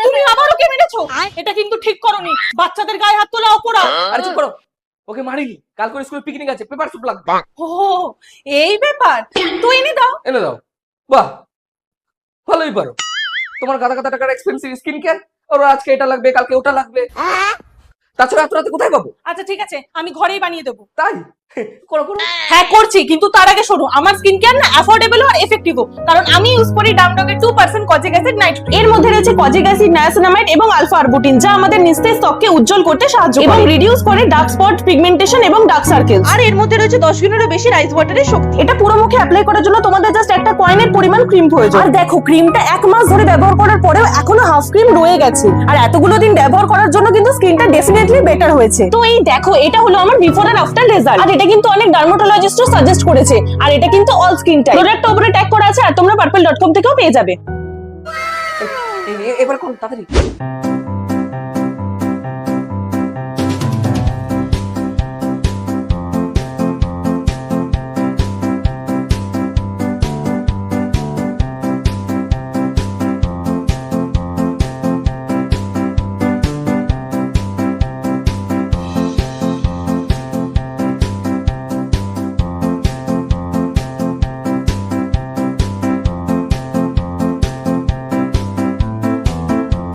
তুমি আবার ওকে মেরেছো? এটা কিন্তু ঠিক করোনি। বাচ্চাদের গায়ে হাত তোলা অপরাধ। আরে চুপ করো, ওকে মারিনি, কাল করে স্কুলে পিকনিক আছে, পেপার স্যুট লাগবে। ও এই ব্যাপার, তুই এনে দাও। এনে দাও। বাহ, ভালোই পারো। তোমার গাদা গাদা টাকার এক্সপেন্সিভ স্কিন কেয়ার, ওর আজকে এটা লাগবে, কালকে ওটা লাগবে। তাছাড়া এত রাতে কোথায় পাবো? আচ্ছা ঠিক আছে, আমি ঘরেই বানিয়ে দেবো। তাই করো করো। হ্যাঁ করছি, কিন্তু তার আগে শোনো, আমার স্কিন কেয়ার না অ্যাফোর্ডেবল আর এফেক্টিভ, কারণ আমি ইউজ করি ডামডগের 2% কজিক অ্যাসিড নাইট্রেট। এর মধ্যে রয়েছে কজিক অ্যাসিড, নায়াসিনামাইড এবং আলফা আরবুটিন, যা আমাদের নিস্তেজ ত্বককে উজ্জ্বল করতে সাহায্য করে এবং রিডিউস করে ডার্ক স্পট, পিগমেন্টেশন এবং ডার্ক সার্কেল। আর এর মধ্যে রয়েছে 10 গুণেরও বেশি রাইস ওয়াটারের শক্তি। এটা পুরো মুখে অ্যাপ্লাই করার জন্য তোমাদের জাস্ট একটা কয়েনের পরিমাণ ক্রিম প্রয়োজন। আর দেখো, ক্রিমটা 1 মাস ধরে ব্যবহার করার পরেও এখনো হাফ ক্রিম রয়ে গেছে। আর এতগুলো দিন ব্যবহার করার জন্য কিন্তু স্কিনটা ডেফিনেটলি বেটার হয়েছে। তো এই দেখো, এটা হলো আমার বিফোর আর আফটার রেজাল্ট। আর এটা কিন্তু অনেক ডার্মাটোলজিস্টও সাজেস্ট করেছে। আর এটা কিন্তু অল স্কিন টাইপ। প্রোডাক্টটা উপরে ট্যাগ করা আছে, আর তোমরা purple.com থেকেও পেয়ে যাবে। এবার কোন তাড়াতাড়ি।